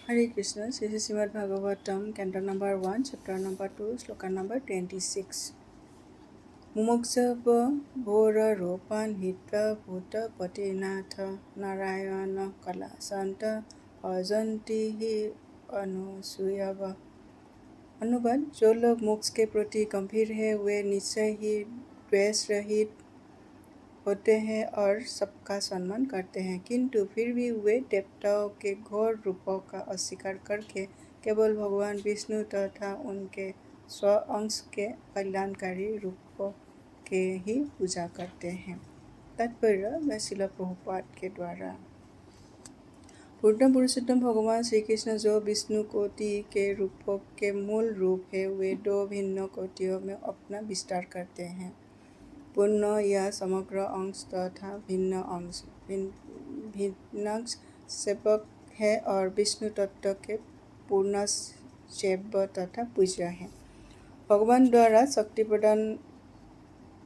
Hare Krishna, this is Srimad Bhagavatam, Canto number 1, chapter number 2, sloka number 26. Mumukshava bhora ropan hitva bhuta patinatha narayana kala santa bhajanti hi anusuyava। अनुवाद, जो लोग मोक्ष के प्रति गंभीर है वे निश्चय ही द्वेष रहित होते हैं और सबका सम्मान करते हैं, किंतु फिर भी वे देवताओं के घोर रूपों का अस्वीकार करके केवल भगवान विष्णु तथा उनके स्व अंश के कल्याणकारी रूपों के ही पूजा करते हैं। तात्पर्य मैं श्रील प्रभुपाद के द्वारा। पूर्ण पुरुषोत्तम भगवान श्री कृष्ण जो विष्णु कोटि के रूपों के मूल रूप है, वे दो भिन्न कोटियों में अपना विस्तार करते हैं। पूर्ण या समग्र अंश तथा भिन्न अंश भिन्नांश सेवक है और विष्णु तत्व के पूर्ण सेव्य तथा पूज्य है। भगवान द्वारा शक्ति प्रदान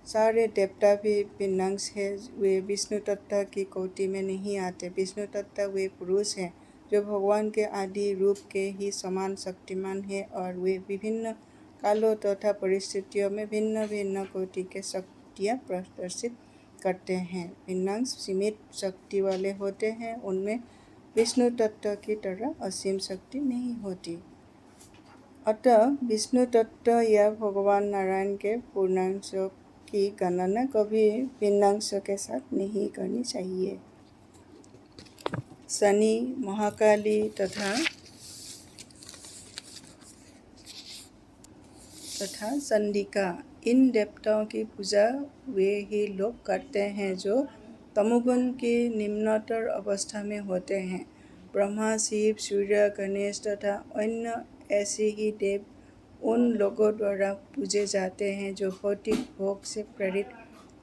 सारे देवता भी भिन्नांश है, वे विष्णु तत्व की कोटि में नहीं आते। विष्णु तत्व वे पुरुष हैं जो भगवान के आदि रूप के ही समान शक्तिमान है और वे विभिन्न कालों तथा परिस्थितियों में भिन्न भिन्न कोटि के शक्तियाँ प्रदर्शित करते हैं। भिन्नांश सीमित शक्ति वाले होते हैं, उनमें विष्णु तत्व की तरह असीम शक्ति नहीं होती। अतः विष्णु तत्व या भगवान नारायण के पूर्णांशों की गणना कभी भिन्नांशों के साथ नहीं करनी चाहिए। शनि, महाकाली तथा चंडिका, इन देवताओं की पूजा वे ही लोग करते हैं जो तमोगुण की निम्नतर अवस्था में होते हैं। ब्रह्मा, शिव, सूर्य, गणेश तथा अन्य ऐसे ही देव उन लोगों द्वारा पूजे जाते हैं जो भौतिक भोग से प्रेरित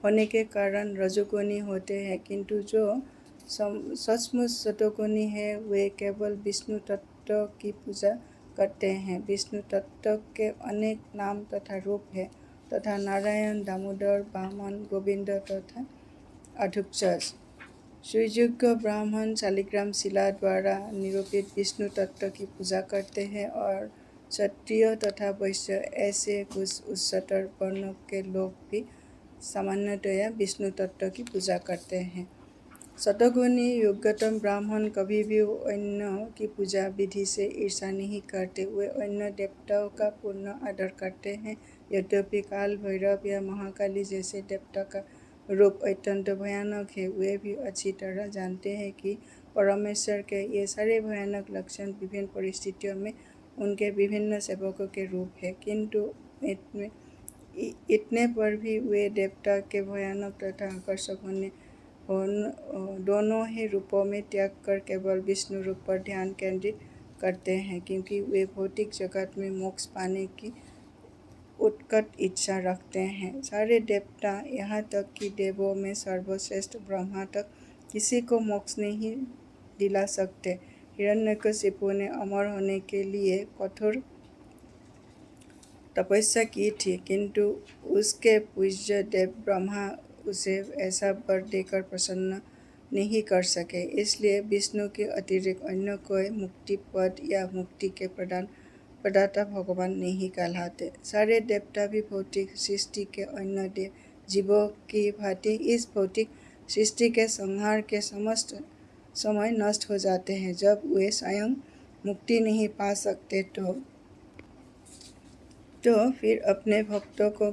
होने के कारण रजोगुणी होते हैं, किंतु जो सचमुच सतोगुणी है वे केवल विष्णु तत्व की पूजा करते हैं। विष्णु तत्व के अनेक नाम तथा रूप है तथा नारायण, दामोदर, वामन, गोविंद तथा अधुक्षज सुयुग्म ब्राह्मण शालिग्राम शिला द्वारा निरूपित विष्णु तत्व की पूजा करते हैं और क्षत्रिय तथा वैश्य ऐसे कुछ उच्चतर वर्णों के लोग भी सामान्यतया विष्णु तत्व की पूजा करते हैं। सतोगुणी योग्यतम ब्राह्मण कभी भी अन्य की पूजा विधि से ईर्षा नहीं करते, वे अन्य देवताओं का पूर्ण आदर करते हैं। यद्यपि काल भैरव या महाकाली जैसे देवता का रूप अत्यंत भयानक है, वे भी अच्छी तरह जानते हैं कि परमेश्वर के ये सारे भयानक लक्षण विभिन्न परिस्थितियों में उनके विभिन्न सेवकों के रूप है, किंतु इतने पर भी वे देवता के भयानक तथा आकर्षक होने दोनों ही रूपों में त्याग कर केवल विष्णु रूप पर ध्यान केंद्रित करते हैं, क्योंकि वे भौतिक जगत में मोक्ष पाने की उत्कट इच्छा रखते हैं। सारे देवता, यहाँ तक कि देवों में सर्वश्रेष्ठ ब्रह्मा तक किसी को मोक्ष नहीं दिला सकते। हिरण्यकशिपु ने अमर होने के लिए कठोर तपस्या की थी, किंतु उसके पूज्य देव ब्रह्मा उसे ऐसा वर देकर प्रसन्न नहीं कर सके। इसलिए विष्णु के अतिरिक्त अन्य कोई मुक्ति पद या मुक्ति के प्रदाता भगवान नहीं कहलाते। सारे देवता भी भौतिक सृष्टि के अन्य जीवों की भांति इस भौतिक सृष्टि के संहार के समस्त समय नष्ट हो जाते हैं। जब वे स्वयं मुक्ति नहीं पा सकते तो फिर अपने भक्तों को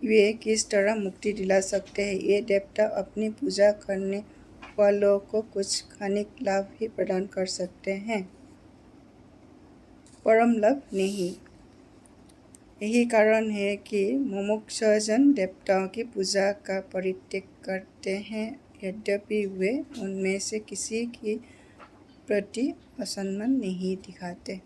वे किस तरह मुक्ति दिला सकते हैं। ये देवता अपनी पूजा करने वालों को कुछ क्षणिक लाभ ही प्रदान कर सकते हैं, परम लाभ नहीं। यही कारण है कि मुमुक्षुजन देवताओं की पूजा का परित्याग करते हैं, यद्यपि वे उनमें से किसी के प्रति असम्मान नहीं दिखाते।